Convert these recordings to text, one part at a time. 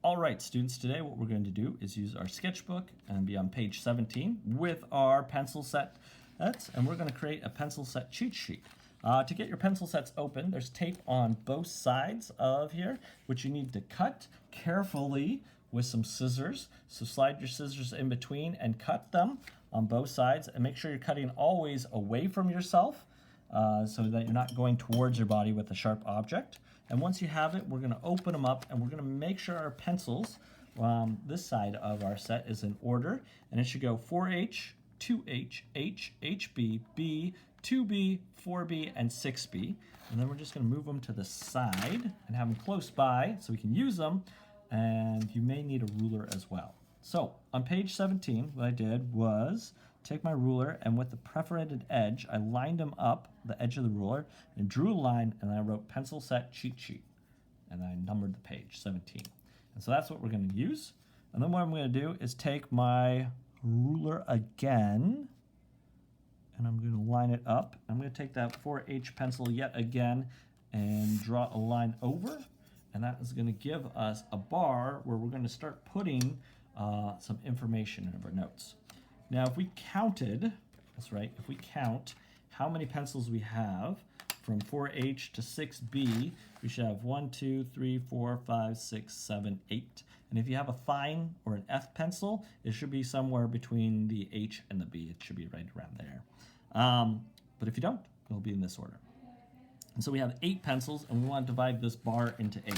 All right, students, today what we're going to do is use our sketchbook and be on page 17 with our pencil sets, and we're going to create a pencil set cheat sheet. To get your pencil sets open, there's tape on both sides of here, which you need to cut carefully with some scissors. So slide your scissors in between and cut them on both sides, and make sure you're cutting always away from yourself so that you're not going towards your body with a sharp object. And once you have it, we're going to open them up and we're going to make sure our pencils, this side of our set is in order, and it should go 4H, 2H, H, HB, B, 2B, 4B, and 6B. And then we're just going to move them to the side and have them close by so we can use them, and you may need a ruler as well. So on page 17, what I did was take my ruler, and with the perforated edge, I lined them up, the edge of the ruler, and drew a line, and I wrote pencil set cheat sheet. And I numbered the page, 17. And so that's what we're going to use. And then what I'm going to do is take my ruler again, and I'm going to line it up. I'm going to take that 4H pencil yet again and draw a line over. And that is going to give us a bar where we're going to start putting some information in our notes. Now, if we counted, that's right, if we count how many pencils we have from 4H to 6B, we should have 1, 2, 3, 4, 5, 6, 7, 8. And if you have a fine or an F pencil, it should be somewhere between the H and the B. It should be right around there. But if you don't, it'll be in this order. And so we have 8 pencils, and we want to divide this bar into 8.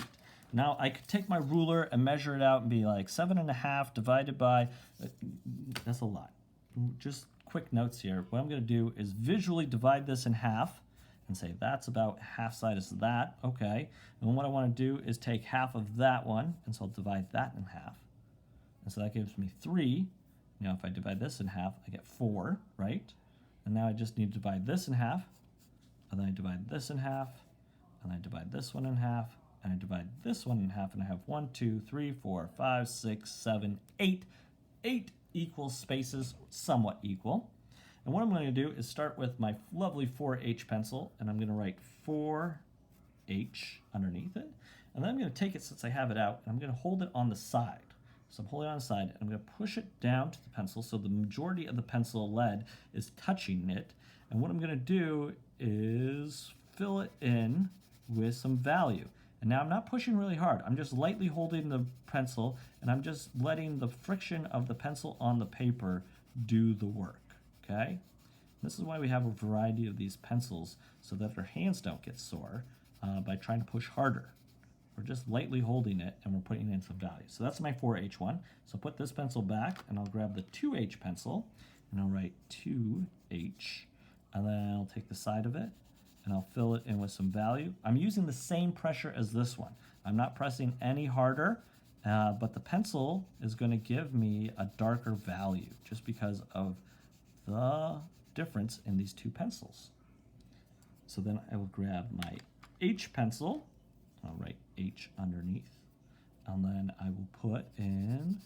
Now, I could take my ruler and measure it out and be like 7.5 divided by, that's a lot. Just quick notes here. What I'm going to do is visually divide this in half and say that's about half size of that. Okay. And what I want to do is take half of that one, and so I'll divide that in half. And so that gives me 3. Now, if I divide this in half, I get 4, right? And now I just need to divide this in half, and then I divide this in half, and I divide this one in half, and I divide this one in half, and I have 1, 2, 3, 4, 5, 6, 7, 8. 8 equal spaces, somewhat equal. And what I'm going to do is start with my lovely 4H pencil, and I'm going to write 4H underneath it. And then I'm going to take it, since I have it out, and I'm going to hold it on the side. So I'm holding it on the side, and I'm going to push it down to the pencil so the majority of the pencil lead is touching it. And what I'm going to do is fill it in with some value. And now I'm not pushing really hard. I'm just lightly holding the pencil, and I'm just letting the friction of the pencil on the paper do the work, okay? This is why we have a variety of these pencils, so that our hands don't get sore by trying to push harder. We're just lightly holding it, and we're putting in some value. So that's my 4H one. So put this pencil back, and I'll grab the 2H pencil, and I'll write 2H, and then I'll take the side of it, and I'll fill it in with some value. I'm using the same pressure as this one. I'm not pressing any harder, but the pencil is going to give me a darker value just because of the difference in these two pencils. So then I will grab my H pencil, I'll write H underneath, and then I will put in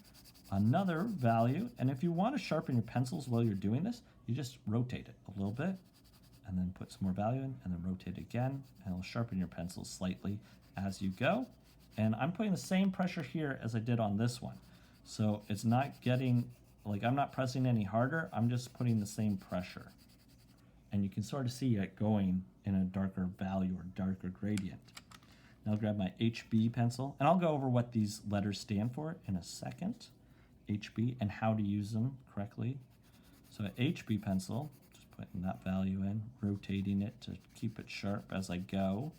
another value. And if you want to sharpen your pencils while you're doing this, you just rotate it a little bit, and then put some more value in, and then rotate again, and it'll sharpen your pencil slightly as you go. And I'm putting the same pressure here as I did on this one. So it's not getting, like, I'm not pressing any harder, I'm just putting the same pressure. And you can sort of see it going in a darker value or darker gradient. Now I'll grab my HB pencil, and I'll go over what these letters stand for in a second. HB, and how to use them correctly. So an HB pencil, putting that value in, rotating it to keep it sharp as I go.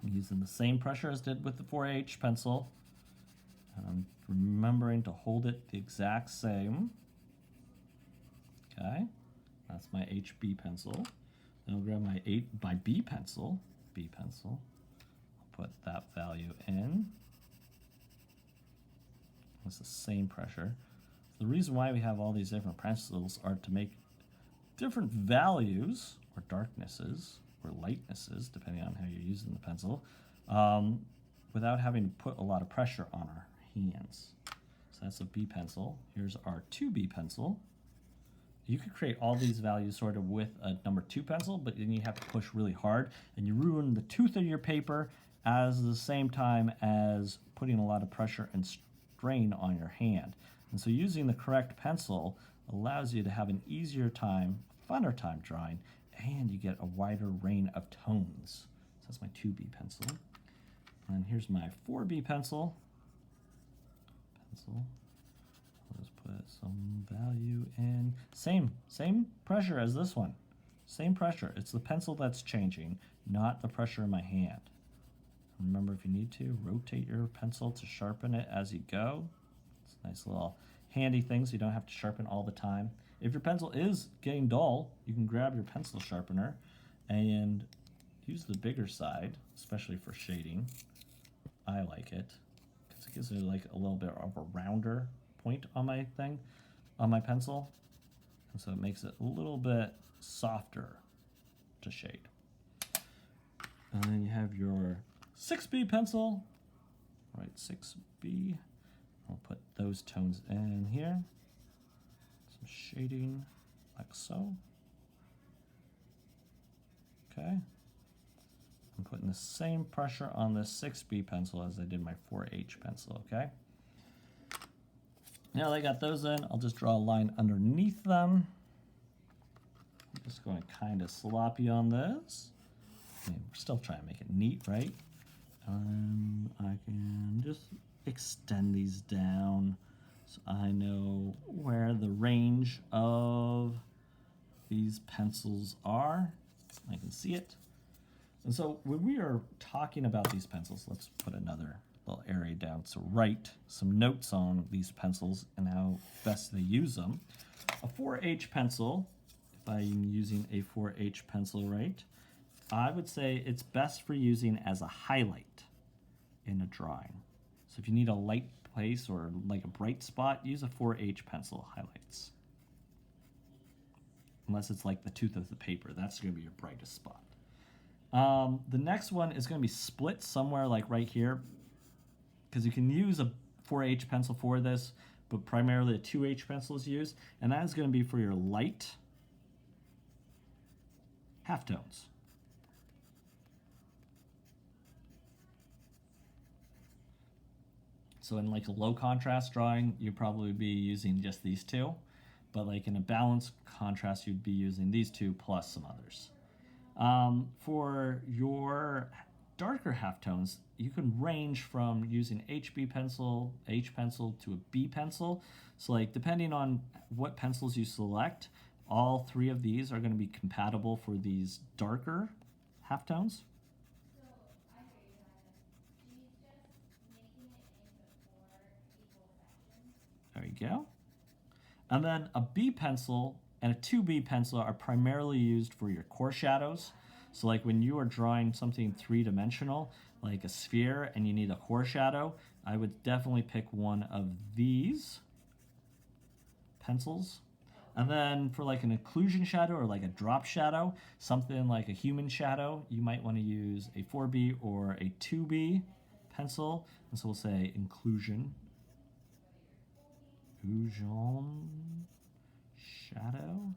I'm using the same pressure as I did with the 4H pencil, and I'm remembering to hold it the exact same. Okay, that's my HB pencil. Then I'll grab my B pencil, I'll put that value in. It's the same pressure. The reason why we have all these different pencils are to make different values, or darknesses, or lightnesses, depending on how you're using the pencil, without having to put a lot of pressure on our hands. So that's a B pencil. Here's our 2B pencil. You could create all these values sort of with a number 2 pencil, but then you have to push really hard, and you ruin the tooth of your paper, at the same time as putting a lot of pressure and strain on your hand. And so using the correct pencil allows you to have an easier time, funner time drawing, and you get a wider range of tones. So that's my 2B pencil. And here's my 4B pencil. Let's put some value in. Same pressure as this one. Same pressure. It's the pencil that's changing, not the pressure in my hand. Remember, if you need to, rotate your pencil to sharpen it as you go. It's a nice little handy thing so you don't have to sharpen all the time. If your pencil is getting dull, you can grab your pencil sharpener and use the bigger side, especially for shading. I like it because it gives it like a little bit of a rounder point on my thing, on my pencil. And so it makes it a little bit softer to shade. And then you have your 6B pencil. All right, 6B. I'll put those tones in here. Some shading like so. Okay. I'm putting the same pressure on this 6B pencil as I did my 4H pencil, okay? Now that I got those in, I'll just draw a line underneath them. I'm just going kind of sloppy on this. I mean, we're still trying to make it neat, right? I can just extend these down so I know where the range of these pencils are. I can see it. And so when we are talking about these pencils, let's put another little area down to write some notes on these pencils and how best to use them. A 4H pencil, if I'm using a 4H pencil, right, I would say it's best for using as a highlight in a drawing. So if you need a light place or like a bright spot, use a 4H pencil highlights. Unless it's like the tooth of the paper, that's going to be your brightest spot. The next one is going to be split somewhere like right here, because you can use a 4H pencil for this, but primarily a 2H pencil is used, and that is going to be for your light halftones. So in like a low contrast drawing, you'd probably be using just these two, but like in a balanced contrast, you'd be using these two plus some others. For your darker halftones, you can range from using HB pencil, H pencil to a B pencil. So like depending on what pencils you select, all three of these are going to be compatible for these darker halftones. There you go. And then a B pencil and a 2B pencil are primarily used for your core shadows. So like when you are drawing something three-dimensional, like a sphere, and you need a core shadow, I would definitely pick one of these pencils. And then for like an occlusion shadow or like a drop shadow, something like a human shadow, you might want to use a 4B or a 2B pencil. And so we'll say inclusion shadow.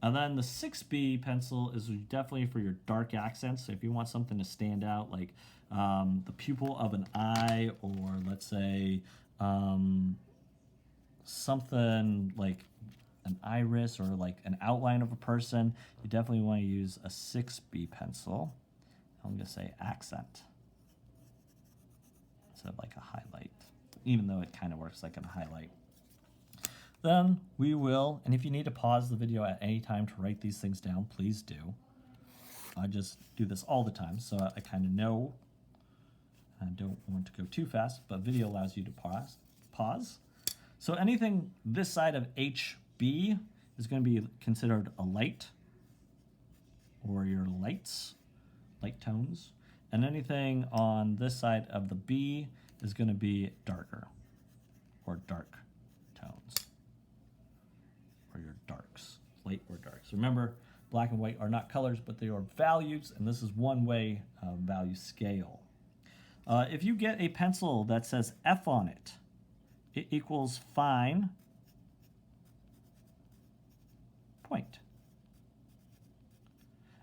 And then the 6B pencil is definitely for your dark accents. So if you want something to stand out, like the pupil of an eye, or let's say something like an iris or like an outline of a person, you definitely want to use a 6B pencil. I'm going to say accent instead of like a highlight, even though it kind of works like a highlight. Then we will, and if you need to pause the video at any time to write these things down, please do. I just do this all the time, so I kind of know. I don't want to go too fast, but video allows you to pause. So anything this side of HB is going to be considered a light, or your lights, light tones. And anything on this side of the B is going to be darker, or dark tones. Your darks, light or darks. Remember, black and white are not colors, but they are values, and this is one way value scale. If you get a pencil that says F on it, it equals fine point.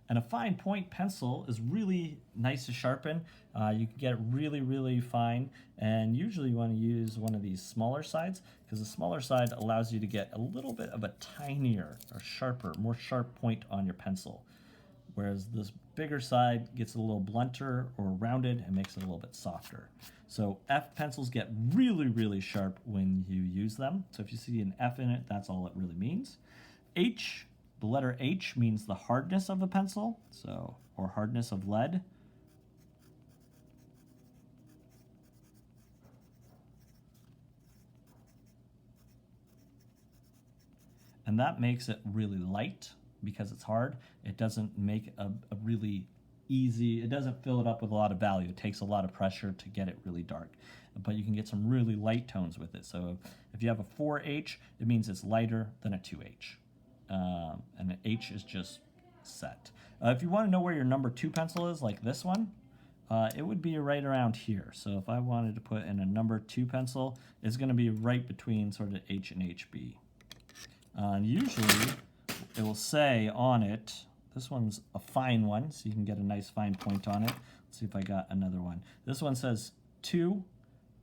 And a fine point pencil is really nice to sharpen. You can get it really, really fine. And usually you want to use one of these smaller sides because the smaller side allows you to get a little bit of a tinier or sharper, more sharp point on your pencil. Whereas this bigger side gets a little blunter or rounded and makes it a little bit softer. So F pencils get really, really sharp when you use them. So if you see an F in it, that's all it really means. H, the letter H means the hardness of the pencil, so, or hardness of lead. And that makes it really light because it's hard. It doesn't make a really easy, it doesn't fill it up with a lot of value. It takes a lot of pressure to get it really dark. But you can get some really light tones with it. So if you have a 4H, it means it's lighter than a 2H. And an H is just set. If you want to know where your number 2 pencil is, like this one, it would be right around here. So if I wanted to put in a number 2 pencil, it's going to be right between sort of H and HB. And usually it will say on it, this one's a fine one, so you can get a nice fine point on it. Let's see if I got another one. This one says 2,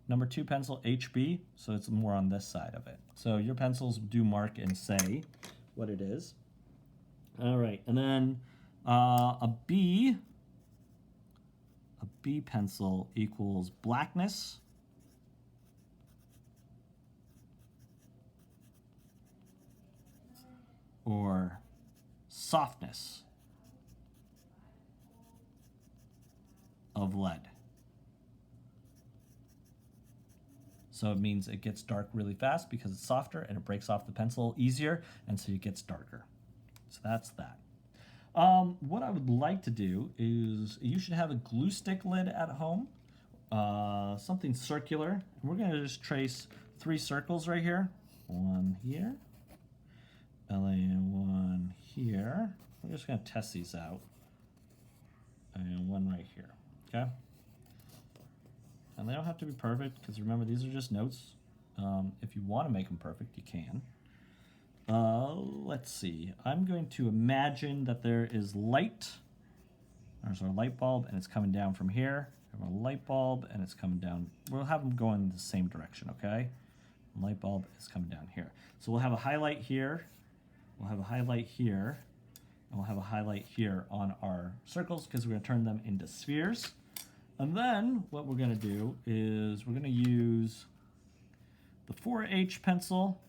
number 2 pencil, HB, so it's more on this side of it. So your pencils do mark and say what it is. All right, and then a B pencil equals blackness. Or softness of lead. So it means it gets dark really fast because it's softer and it breaks off the pencil easier, and so it gets darker. So that's that. What I would like to do is, you should have a glue stick lid at home, something circular. And we're going to just trace 3 circles right here. One here. One here. We're just going to test these out. And one right here. Okay? And they don't have to be perfect because remember, these are just notes. If you want to make them perfect, you can. Let's see. I'm going to imagine that there is light. There's our light bulb, and it's coming down from here. We have a light bulb, and it's coming down. We'll have them going in the same direction, okay? Light bulb is coming down here. So we'll have a highlight here. We'll have a highlight here, and we'll have a highlight here on our circles because we're going to turn them into spheres. And then what we're going to do is we're going to use the 4H pencil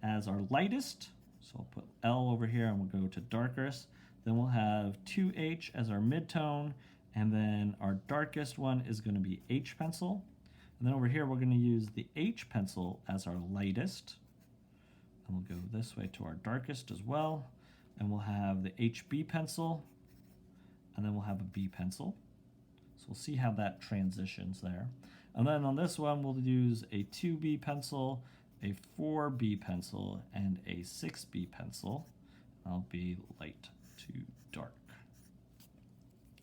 as our lightest. So I'll put L over here and we'll go to darkest. Then we'll have 2H as our midtone, and then our darkest one is going to be H pencil. And then over here we're going to use the H pencil as our lightest. And we'll go this way to our darkest as well. And we'll have the HB pencil, and then we'll have a B pencil. So we'll see how that transitions there. And then on this one, we'll use a 2B pencil, a 4B pencil, and a 6B pencil. I'll be light to dark.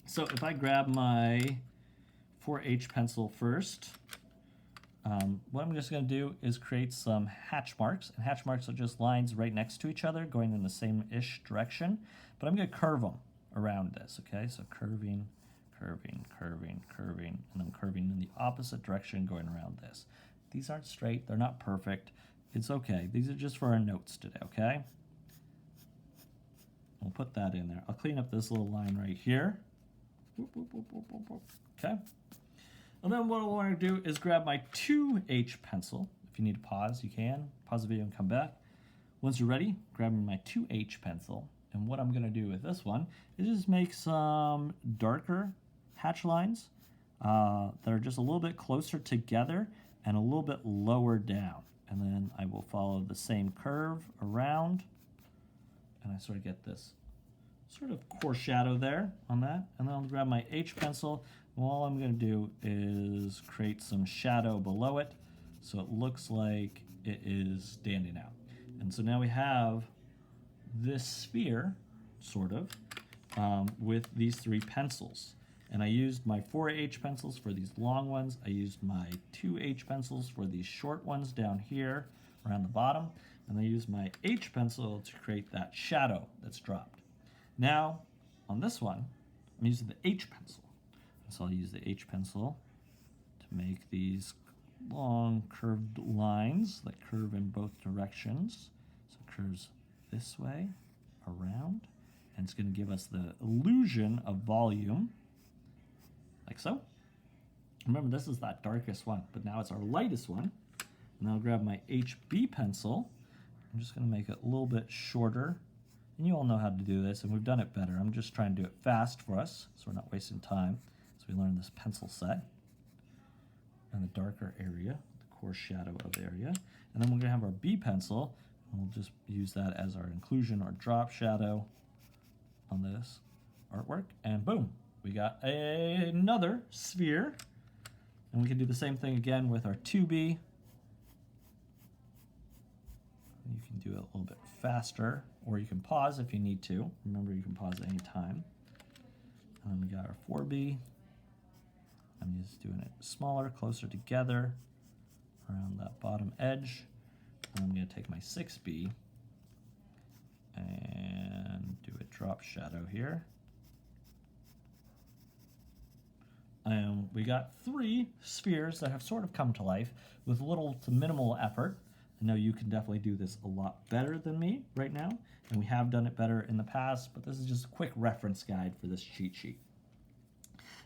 So if I grab my 4H pencil first, what I'm just going to do is create some hatch marks. And hatch marks are just lines right next to each other going in the same-ish direction. But I'm going to curve them around this, okay? So curving, curving, curving, curving, and I'm curving in the opposite direction going around this. These aren't straight. They're not perfect. It's okay. These are just for our notes today, okay? We'll put that in there. I'll clean up this little line right here. Whoop, whoop, whoop, whoop, whoop, whoop. Okay? And then what I want to do is grab my 2H pencil. If you need to pause, you can. Pause the video and come back. Once you're ready, grab my 2H pencil. And what I'm going to do with this one is just make some darker hatch lines that are just a little bit closer together and a little bit lower down. And then I will follow the same curve around. And I sort of get this sort of core shadow there on that. And then I'll grab my H pencil. And all I'm going to do is create some shadow below it so it looks like it is standing out. And so now we have this sphere, sort of, with these 3 pencils. And I used my 4H pencils for these long ones. I used my 2H pencils for these short ones down here around the bottom. And I used my H pencil to create that shadow that's dropped. Now, on this one, I'm using the H pencil. So I'll use the H pencil to make these long curved lines that curve in both directions. So it curves this way, around, and it's going to give us the illusion of volume, like so. Remember, this is that darkest one, but now it's our lightest one. And I'll grab my HB pencil. I'm just going to make it a little bit shorter. And you all know how to do this, and we've done it better. I'm just trying to do it fast for us, so we're not wasting time. So we learn this pencil set and the darker area, the coarse shadow of the area. And then we're going to have our B pencil, and we'll just use that as our inclusion or drop shadow on this artwork. And boom, we got another sphere. And we can do the same thing again with our 2B. You can do it a little bit faster, or you can pause if you need to. Remember, you can pause at any time. And then we got our 4B. I'm just doing it smaller, closer together around that bottom edge. And I'm going to take my 6B and do a drop shadow here. And we got 3 spheres that have sort of come to life with little to minimal effort. I know you can definitely do this a lot better than me right now, and we have done it better in the past, but this is just a quick reference guide for this cheat sheet.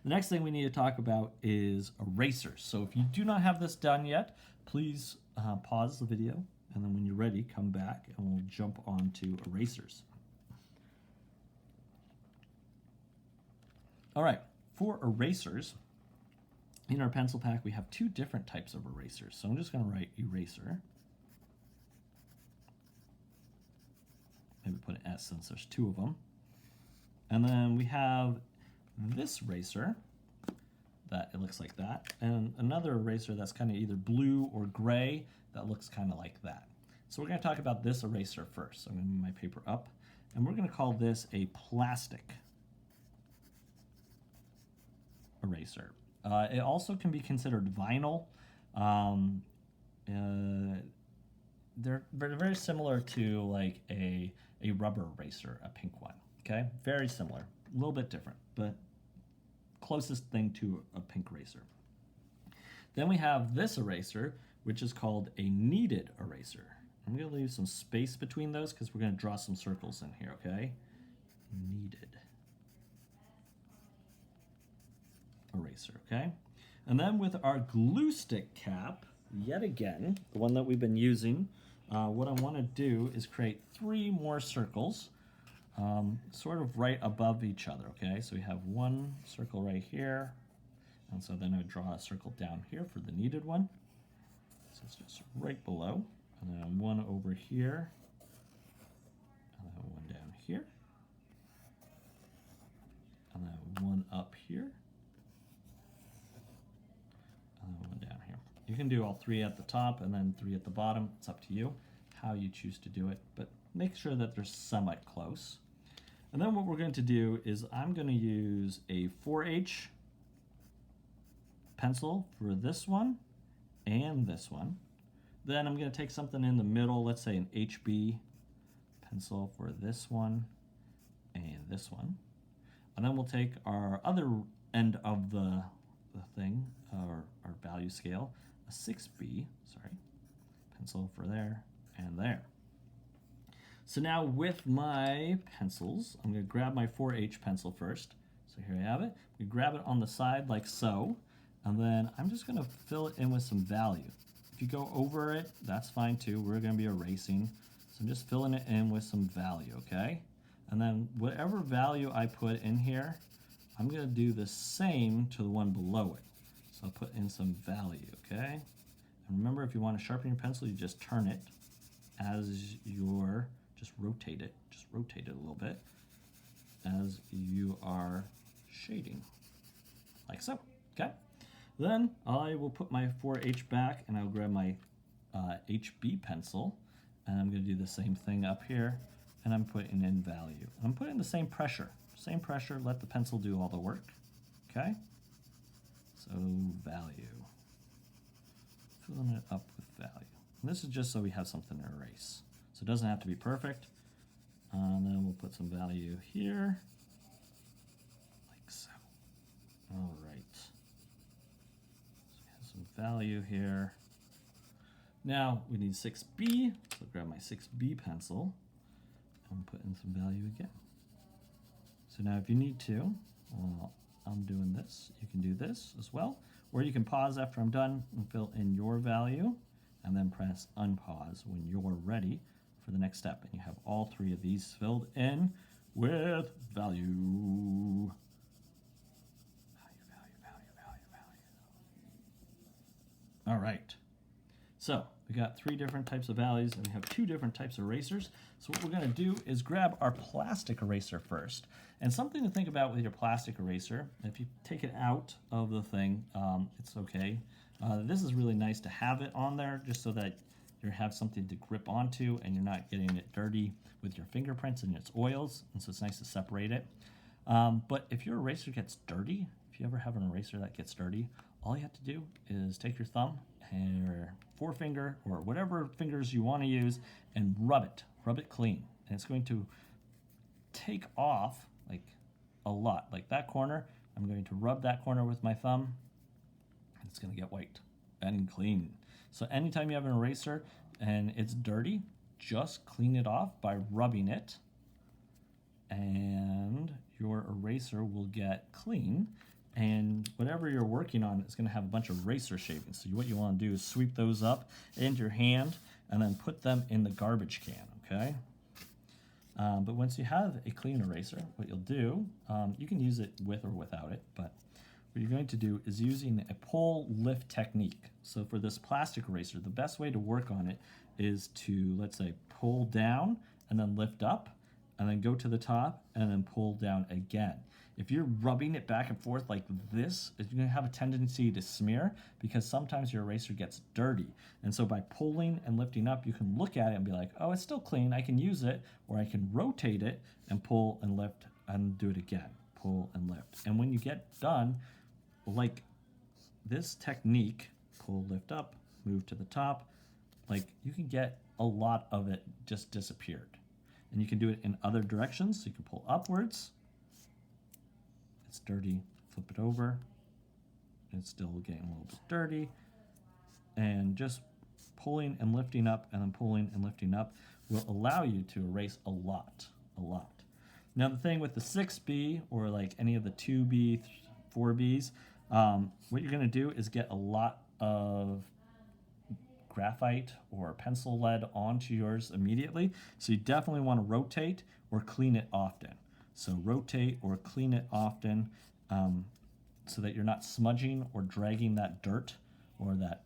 The next thing we need to talk about is erasers. So if you do not have this done yet, please pause the video, and then when you're ready, come back and we'll jump on to erasers. All right, for erasers, in our pencil pack, we have 2 different types of erasers. So I'm just going to write eraser. Maybe put an S since there's 2 of them. And then we have this eraser that it looks like that, and another eraser that's kind of either blue or gray that looks kind of like that. So we're going to talk about this eraser first. So I'm going to move my paper up, and we're going to call this a plastic eraser. It also can be considered vinyl. They're very similar to like a rubber eraser, a pink one. Okay, very similar, a little bit different, but closest thing to a pink eraser. Then we have this eraser, which is called a kneaded eraser. I'm going to leave some space between those because we're going to draw some circles in here. Okay, kneaded eraser. Okay, and then with our glue stick cap, yet again, the one that we've been using, what I want to do is create 3 more circles, sort of right above each other, okay? So we have one circle right here, and so then I draw a circle down here for the kneaded one. So it's just right below, and then one over here, and then one down here, and then one up here, and then one down here. You can do all 3 at the top and then 3 at the bottom. It's up to you how you choose to do it, but make sure that they're somewhat close. And then what we're going to do is I'm going to use a 4H pencil for this one and this one. Then I'm going to take something in the middle, let's say an HB pencil for this one and this one. And then we'll take our other end of the thing, our value scale, a 6B, pencil for there and there. So now with my pencils, I'm going to grab my 4H pencil first. So here I have it. We grab it on the side like so, and then I'm just going to fill it in with some value. If you go over it, that's fine too. We're going to be erasing. So I'm just filling it in with some value, okay? And then whatever value I put in here, I'm going to do the same to the one below it. So I'll put in some value, okay? And remember, if you want to sharpen your pencil, you just turn it as you're, just rotate it a little bit as you are shading, like so, okay? Then I will put my 4H back and I'll grab my HB pencil, and I'm going to do the same thing up here, and I'm putting in value. And I'm putting the same pressure, let the pencil do all the work, okay? So value, filling it up with value. And this is just so we have something to erase. So it doesn't have to be perfect. And then we'll put some value here value here. Now we need 6B, so grab my 6B pencil and put in some value again. So now if you need to, I'm doing this, you can do this as well, or you can pause after I'm done and fill in your value, and then press unpause when you're ready for the next step. And you have all three of these filled in with value. All right. So we got 3 different types of values, and we have 2 different types of erasers. So what we're going to do is grab our plastic eraser first. And something to think about with your plastic eraser, if you take it out of the thing, it's okay. This is really nice to have it on there just so that you have something to grip onto and you're not getting it dirty with your fingerprints and its oils, and so it's nice to separate it. But if your eraser gets dirty, if you ever have an eraser that gets dirty, all you have to do is take your thumb and your forefinger or whatever fingers you want to use and rub it clean. And it's going to take off like a lot. Like that corner, I'm going to rub that corner with my thumb, and it's going to get white and clean. So anytime you have an eraser and it's dirty, just clean it off by rubbing it, and your eraser will get clean. And whatever you're working on is going to have a bunch of eraser shavings. So what you want to do is sweep those up into your hand and then put them in the garbage can, okay? But once you have a clean eraser, what you'll do, you can use it with or without it, but what you're going to do is using a pull-lift technique. So for this plastic eraser, the best way to work on it is to, let's say, pull down and then lift up, and then go to the top and then pull down again. If you're rubbing it back and forth like this, you're going to have a tendency to smear because sometimes your eraser gets dirty. And so by pulling and lifting up, you can look at it and be like, oh, it's still clean, I can use it, or I can rotate it and pull and lift and do it again, pull and lift. And when you get done, like this technique, pull, lift up, move to the top, like you can get a lot of it just disappeared. And you can do it in other directions, so you can pull upwards. It's dirty, flip it over. It's still getting a little bit dirty. And just pulling and lifting up and then pulling and lifting up will allow you to erase a lot. Now the thing with the 6B or like any of the 2B, 4Bs, what you're gonna do is get a lot of graphite or pencil lead onto yours immediately. So you definitely want to rotate or clean it often. So rotate or clean it often so that you're not smudging or dragging that dirt or that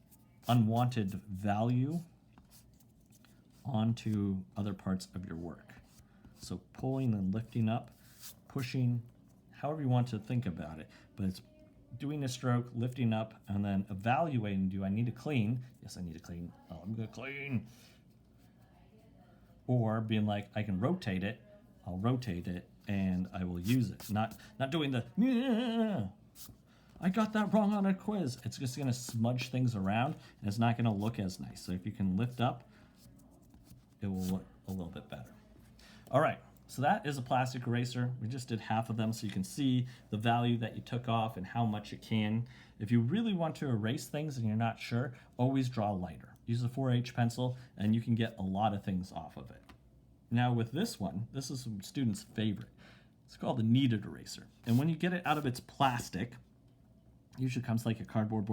unwanted value onto other parts of your work. So pulling and lifting up, pushing, however you want to think about it, but it's doing a stroke, lifting up, and then evaluating, do I need to clean? Yes, I need to clean. Oh, I'm gonna clean. Or being like, I can rotate it, I'll rotate it, and I will use it. Not doing the, I got that wrong on a quiz. It's just gonna smudge things around, and it's not gonna look as nice. So if you can lift up, it will look a little bit better. All right. So that is a plastic eraser. We just did half of them so you can see the value that you took off and how much it can. If you really want to erase things and you're not sure, always draw lighter. Use a 4H pencil and you can get a lot of things off of it. Now with this one, this is a student's favorite. It's called the Kneaded Eraser. And when you get it out of its plastic, it usually comes like a cardboard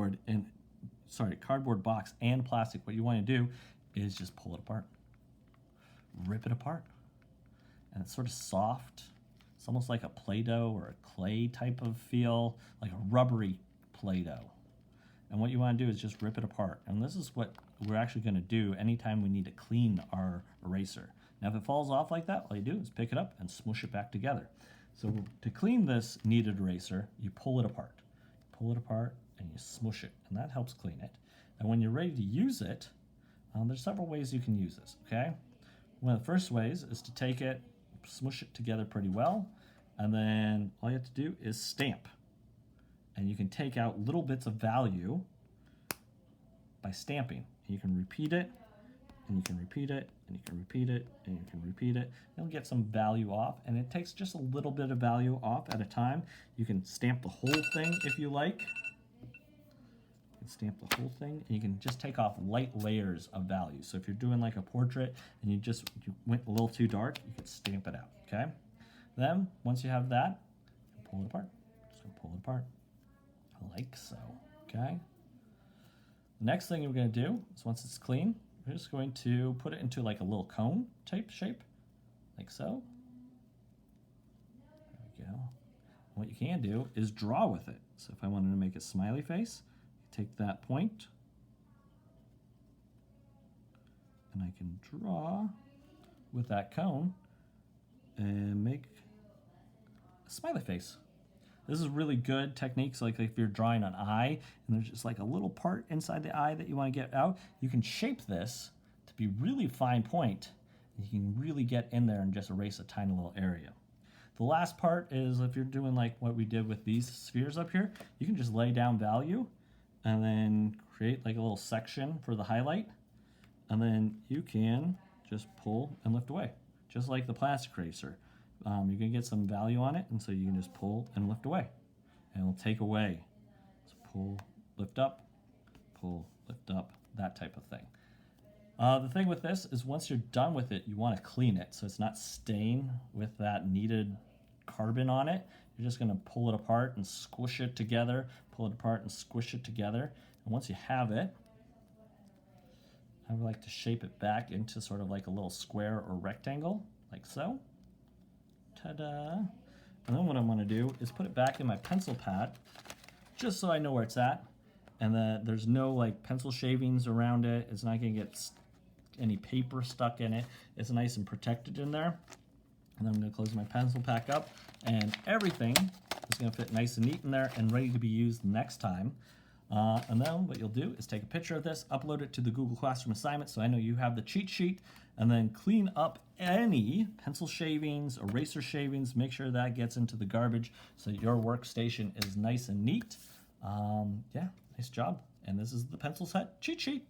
box and plastic. What you want to do is just pull it apart, rip it apart. And it's sort of soft. It's almost like a Play-Doh or a clay type of feel, like a rubbery Play-Doh. And what you want to do is just rip it apart. And this is what we're actually going to do anytime we need to clean our eraser. Now if it falls off like that, all you do is pick it up and smush it back together. So to clean this Kneaded Eraser, you pull it apart. Pull it apart and you smush it, and that helps clean it. And when you're ready to use it, there's several ways you can use this, okay? One of the first ways is to take it, smush it together pretty well, and then all you have to do is stamp. And you can take out little bits of value by stamping. You can repeat it, and you can repeat it, and you can repeat it, and you can repeat it. You'll get some value off, and it takes just a little bit of value off at a time. You can stamp the whole thing if you like. You can stamp the whole thing, and you can just take off light layers of value. So if you're doing like a portrait and you went a little too dark, you could stamp it out, okay? Then, once you have that, pull it apart. Just gonna pull it apart, like so, okay? The next thing we're gonna do is once it's clean, we're just going to put it into like a little cone type shape, like so. There we go. What you can do is draw with it. So if I wanted to make a smiley face, take that point, and I can draw with that cone and make a smiley face. This is really good techniques, like if you're drawing an eye and there's just like a little part inside the eye that you want to get out, you can shape this to be really fine point. You can really get in there and just erase a tiny little area. The last part is if you're doing like what we did with these spheres up here, you can just lay down value and then create like a little section for the highlight, and then you can just pull and lift away, just like the plastic eraser. You're gonna get some value on it, and so you can just pull and lift away, and it'll take away. So pull, lift up, that type of thing. The thing with this is once you're done with it, you want to clean it so it's not stained with that kneaded carbon on it. You're just going to pull it apart and squish it together, pull it apart and squish it together. And once you have it, I would like to shape it back into sort of like a little square or rectangle, like so. Ta-da! And then what I'm going to do is put it back in my pencil pad, just so I know where it's at, and that there's no like pencil shavings around it. It's not going to get any paper stuck in it. It's nice and protected in there. And then I'm going to close my pencil pack up, and everything is going to fit nice and neat in there and ready to be used next time. And then what you'll do is take a picture of this, upload it to the Google Classroom assignment so I know you have the cheat sheet, and then clean up any pencil shavings, eraser shavings, make sure that gets into the garbage so that your workstation is nice and neat. Yeah, nice job. And this is the pencil set cheat sheet.